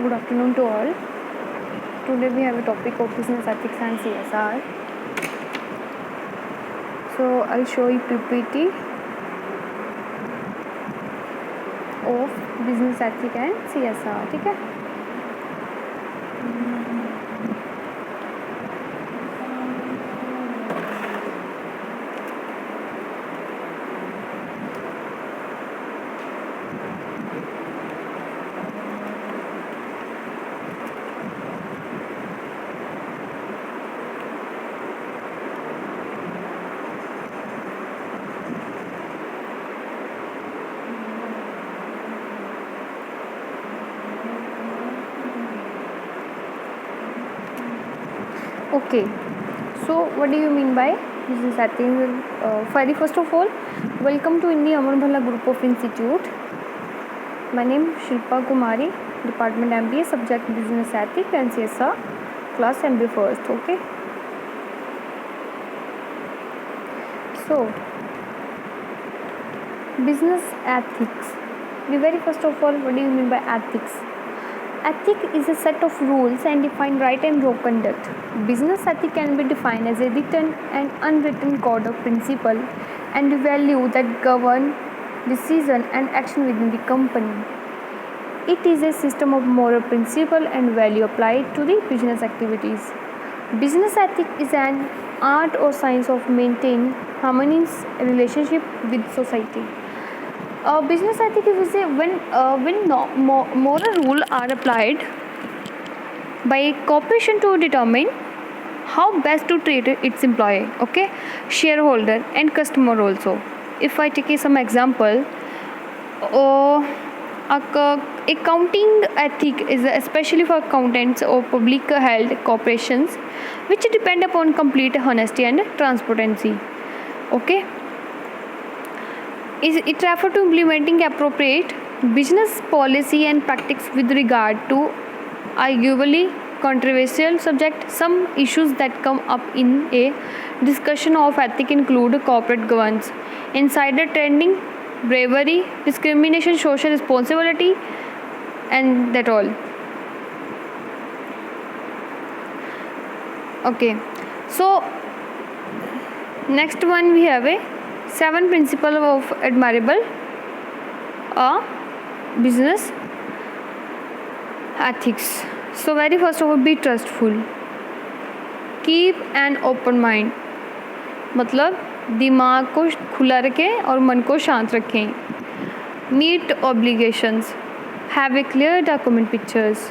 Good afternoon to all. Today we have a topic of business ethics and CSR. So I'll show you PPT of business ethics and CSR. ठीक है? Okay, so what do you mean by business ethics? First of all, welcome to Indi Amar Bhala Group of Institute. My name is Shilpa Kumari, Department MBA, subject Business Ethics and CSR, class MBA first. Okay. So, business ethics. The very first of all, what do you mean by ethics? Ethic is a set of rules and define right and wrong conduct. Business ethic can be defined as a written and unwritten code of principle and value that govern decision and action within the company. It is a system of moral principle and value applied to the business activities. Business ethic is an art or science of maintaining harmonious relationship with society. Business ethic is when moral rules are applied by a corporation to determine how best to treat its employee, okay, shareholder and customer also. If I take some example, accounting ethic is especially for accountants or public held corporations which depend upon complete honesty and transparency, okay. It refers to implementing appropriate business policy and practice with regard to arguably controversial subject. Some issues that come up in a discussion of ethics include corporate governance, insider trading, bravery, discrimination, social responsibility, and that all. Okay, so next one we have a 7 principles of admirable business ethics. So very first of all, be trustful, keep an open mind, मतलब दिमाग को खुला रखें और मन को शांत रखें. Meet obligations, have a clear document pictures,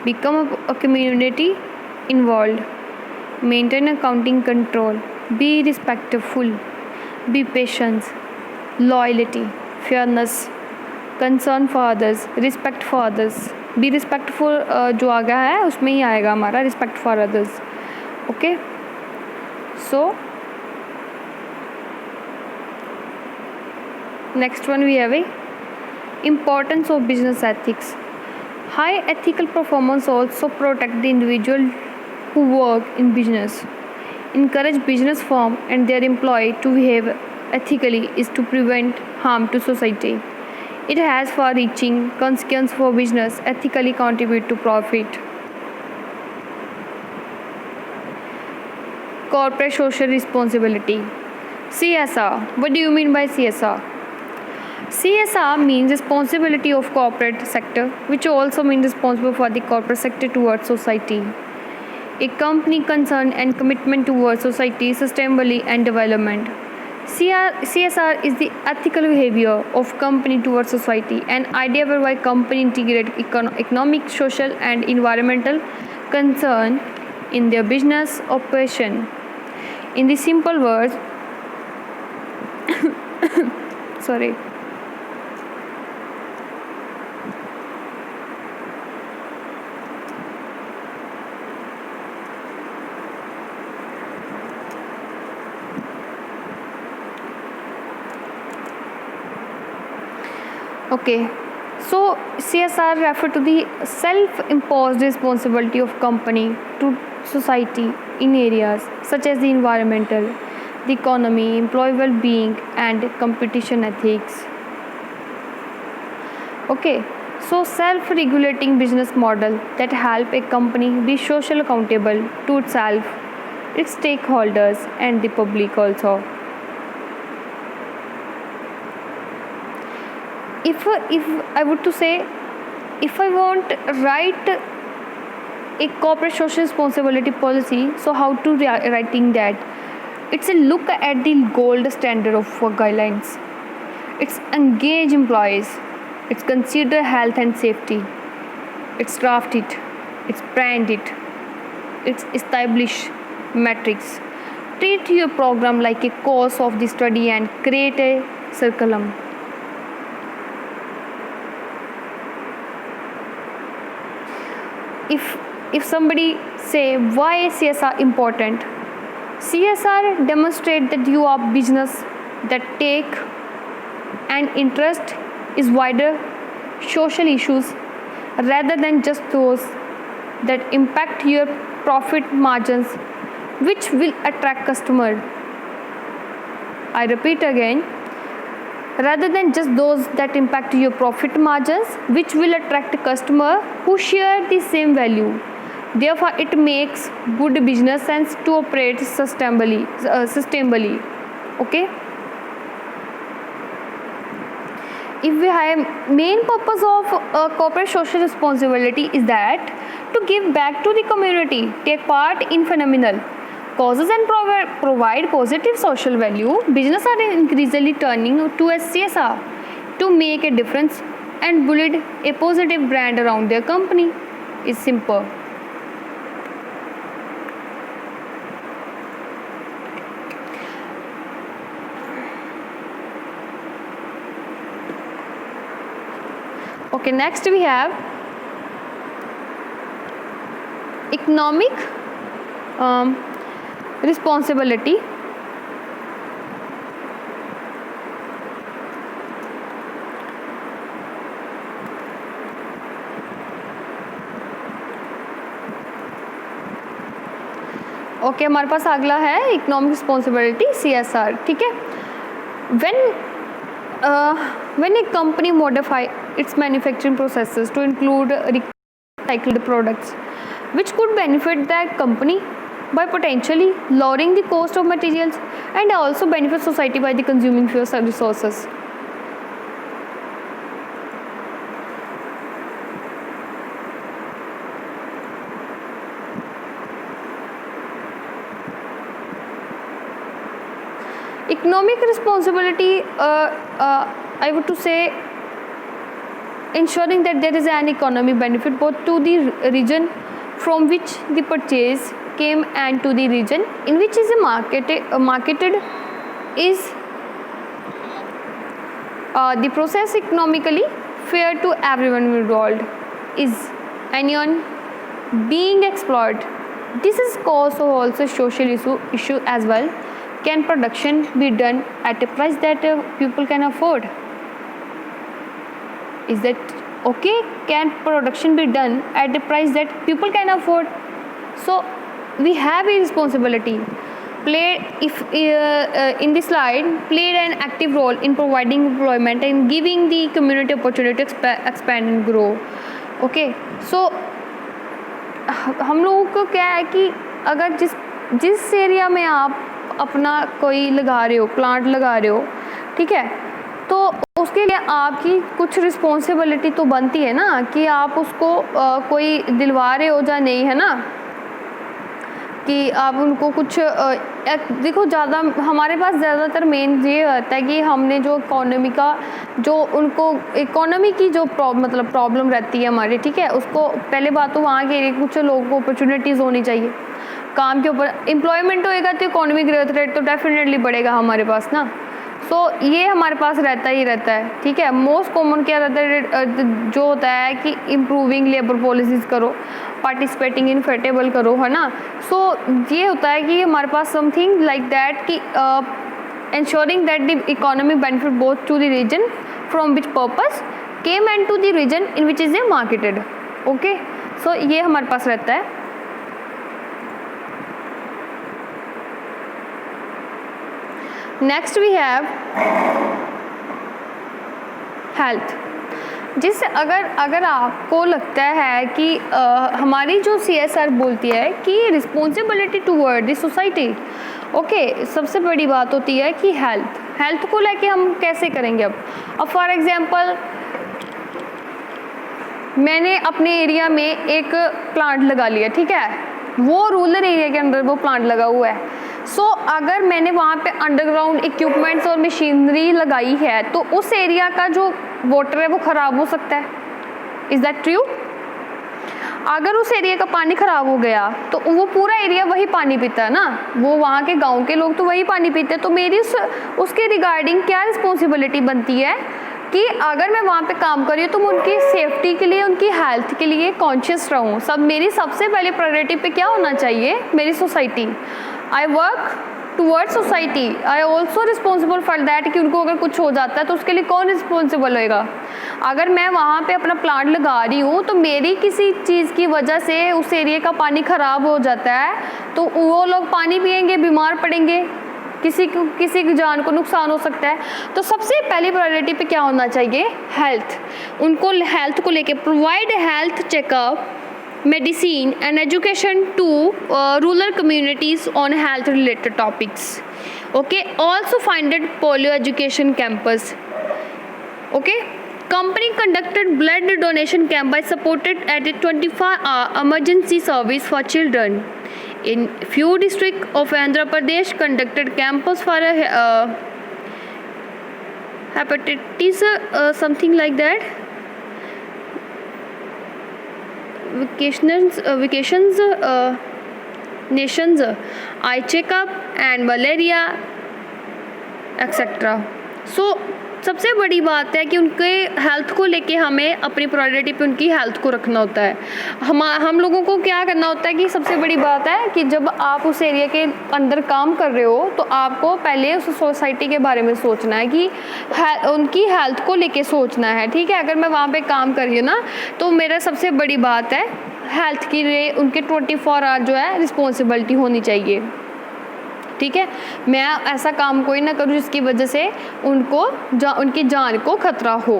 become a community involved, maintain accounting control, be respectful, be patient, loyalty, fairness, concern for others, respect for others. Be respectful जो आ गया है उसमें ही आएगा हमारा respect for others. Okay. So next one we have a importance of business ethics. High ethical performance also protect the individual who work in business. Encourage business firm and their employee to behave ethically is to prevent harm to society. It has far-reaching consequences for business ethically contribute to profit. Corporate social responsibility. CSR. What do you mean by CSR? CSR means responsibility of corporate sector, which also means responsible for the corporate sector towards society. A company concern and commitment towards society, sustainability and development. CSR is the ethical behavior of company towards society, an idea whereby company integrate economic, social and environmental concern in their business operation. In the simple words, sorry. Okay, so CSR refer to the self-imposed responsibility of company to society in areas such as the environmental, the economy, employee well-being and competition ethics. Okay, So self-regulating business model that help a company be social accountable to itself, its stakeholders and the public also. If I would to say, if I want write a corporate social responsibility policy, so how to writing that? It's a look at the gold standard of guidelines. It's engage employees. It's consider health and safety. It's draft it. It's brand it. It's establish metrics. Treat your program like a course of the study and create a curriculum. If somebody say why is CSR important, CSR demonstrate that you are business that take an interest is wider social issues rather than just those that impact your profit margins, which will attract customer. I repeat again, rather than just those that impact your profit margins, which will attract a customer who share the same value. Therefore, it makes good business sense to operate sustainably. Okay. If we have main purpose of corporate social responsibility is that to give back to the community, take part in phenomenal causes and provide positive social value. Business are increasingly turning to a CSR to make a difference and build a positive brand around their company. Is simple. Okay, next we have economic responsibility. Okay हमारे पास अगला है economic responsibility CSR. ठीक है. When a company modify its manufacturing processes to include recycled products, which could benefit that company by potentially lowering the cost of materials and also benefit society by the consuming fewer resources. Economic responsibility, I would to say, ensuring that there is an economic benefit both to the region from which the purchase came and to the region in which is marketed is the process economically fair to everyone involved. Is anyone being exploited? This is cause of also social issue as well. Can production be done at a price that people can afford? Is that okay? Can production be done at a price that people can afford? So we have a responsibility. In this slide, played an active role in providing employment and giving the community opportunity to expand and grow. Okay, so हम लोगों को क्या है कि अगर जिस area में आप अपना कोई लगा रहे हो, प्लांट लगा रहे हो, ठीक है, तो उसके लिए आपकी कुछ रिस्पॉन्सिबिलिटी तो बनती है ना कि आप उसको कोई दिलवा रहे हो या नहीं, है ना, कि आप उनको कुछ देखो. ज़्यादा हमारे पास ज़्यादातर मेन ये होता है कि हमने जो इकोनॉमी की जो मतलब प्रॉब्लम रहती है हमारी, ठीक है, उसको पहले बात तो वहाँ के कुछ लोगों को अपॉर्चुनिटीज़ होनी चाहिए काम के ऊपर. एम्प्लॉयमेंट होएगा तो इकोनॉमिक ग्रोथ रेट तो डेफिनेटली बढ़ेगा हमारे पास ना. सो ये हमारे पास रहता ही रहता है. ठीक है, मोस्ट कॉमन क्या रहता है जो होता है कि इम्प्रूविंग लेबर पॉलिसीज़ करो, पार्टिसिपेटिंग इन फेटेबल करो, है ना. सो ये होता है कि हमारे पास समथिंग लाइक दैट कि ensuring that the economy benefit both to the region from which purpose came and to the region in which is they marketed. Okay, so ये हमारे पास रहता है. Next we have health. जिससे अगर अगर आपको लगता है कि हमारी जो CSR बोलती है कि responsibility toward the society, okay, सबसे बड़ी बात होती है कि हेल्थ को लेके हम कैसे करेंगे। अब फॉर एग्जांपल मैंने अपने एरिया में एक प्लांट लगा लिया, ठीक है, वो रूरल एरिया के अंदर वो प्लांट लगा हुआ है। सो अगर मैंने वहाँ पे अंडरग्राउंड इक्विपमेंट्स और मशीनरी लगाई है तो उस एरिया का जो वाटर है वो ख़राब हो सकता है। Is that true? अगर उस एरिया का पानी ख़राब हो गया तो वो पूरा एरिया वही पानी पीता है ना, वो वहाँ के गांव के लोग तो वही पानी पीते हैं। तो मेरी उसके रिगार्डिंग क्या रिस्पॉन्सिबिलिटी बनती है कि अगर मैं वहाँ पे काम कर रही हूँ तो मैं उनकी सेफ्टी के लिए, उनकी हेल्थ के लिए कॉन्शियस रहूँ। मेरी सबसे पहले प्रायोरिटी पे क्या होना चाहिए, मेरी society. I work towards society, I also responsible for that कि उनको अगर कुछ हो जाता है तो उसके लिए कौन रिस्पॉन्सिबल होएगा। अगर मैं वहाँ पे अपना प्लांट लगा रही हूँ तो मेरी किसी चीज़ की वजह से उस एरिया का पानी ख़राब हो जाता है तो वो लोग पानी पिएंगे, बीमार पड़ेंगे, किसी की जान को नुकसान हो सकता है। तो सबसे पहली प्रायोरिटी पे क्या होना चाहिए, हेल्थ। उनको हेल्थ को लेके provide health checkup, medicine and education to rural communities on health related topics. Okay, also funded polio education campus. Okay, company conducted blood donation camp by supported at a 24-hour emergency service for children. In few districts of Andhra Pradesh conducted campus for hepatitis something like that. Vacations, nations, eye checkup and malaria etc. So सबसे बड़ी बात है कि उनके health को लेके हमें अपनी प्रायोरिटी पे उनकी हेल्थ को रखना होता है। हम लोगों को क्या करना होता है कि सबसे बड़ी बात है कि जब आप उस एरिया के अंदर काम कर रहे हो तो आपको पहले उस सोसाइटी के बारे में सोचना है कि उनकी हेल्थ को लेके सोचना है, ठीक है। अगर मैं वहाँ पे काम कर रही हूँ ना तो मेरा सबसे बड़ी बात है हेल्थ के लिए उनके 24 आवर जो है रिस्पॉन्सिबिलिटी होनी चाहिए, ठीक है। मैं ऐसा काम कोई ना करूँ जिसकी वजह से उनको उनकी जान को खतरा हो।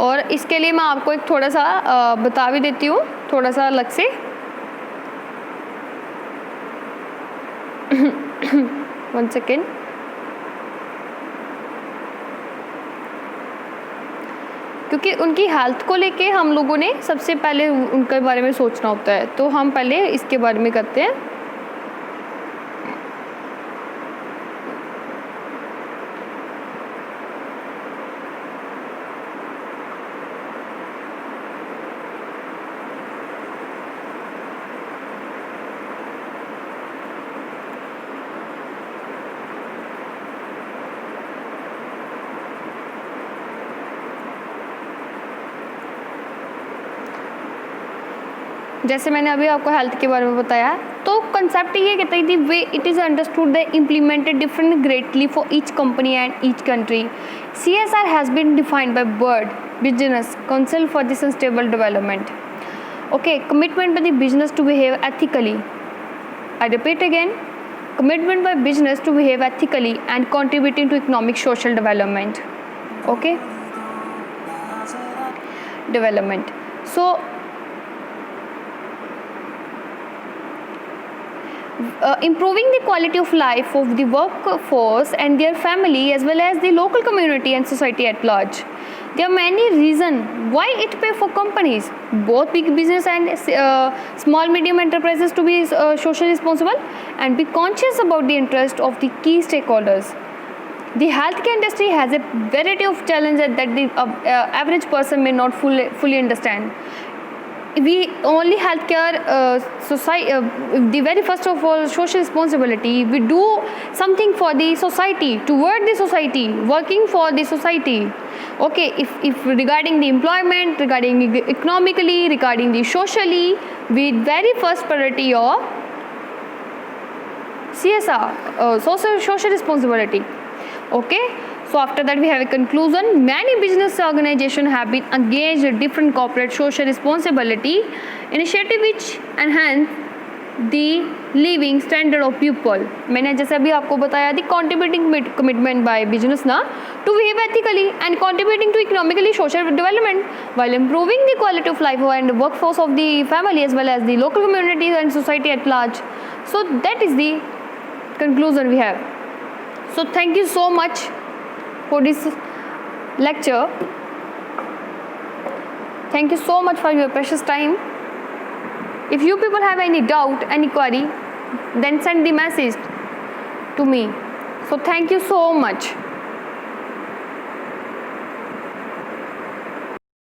और इसके लिए मैं आपको एक थोड़ा सा बता भी देती हूँ, थोड़ा सा अलग से। One second. क्योंकि उनकी हेल्थ को लेके हम लोगों ने सबसे पहले उनके बारे में सोचना होता है, तो हम पहले इसके बारे में करते हैं। जैसे मैंने अभी आपको हेल्थ के बारे में बताया, तो कंसेप्ट ये कहता है the way it is understood the implemented different greatly for each company and each country. CSR has been defined by world business council for the sustainable development. Okay, commitment by the business to behave ethically. I repeat again, commitment by business to behave ethically and contributing to economic social development. Okay, development. So improving the quality of life of the workforce and their family as well as the local community and society at large. There are many reasons why it pay for companies, both big business and small medium enterprises, to be socially responsible and be conscious about the interest of the key stakeholders. The healthcare industry has a variety of challenges that the average person may not fully understand. We only healthcare the very first of all social responsibility. We do something for the society, toward the society, working for the society. Okay, if regarding the employment, regarding economically, regarding the socially, we very first priority of CSR, social responsibility. Okay, so after that we have a conclusion. Many business organizations have been engaged in different corporate social responsibility initiative which enhance the living standard of people. मैंने जैसे अभी आपको बताया the contributing commitment by business ना to behave ethically and contributing to economically social development while improving the quality of life and workforce of the family as well as the local communities and society at large. So that is the conclusion we have. So thank you so much for this lecture. Thank you so much for your precious time. If you people have any doubt, any query, then send the message to me. So thank you so much.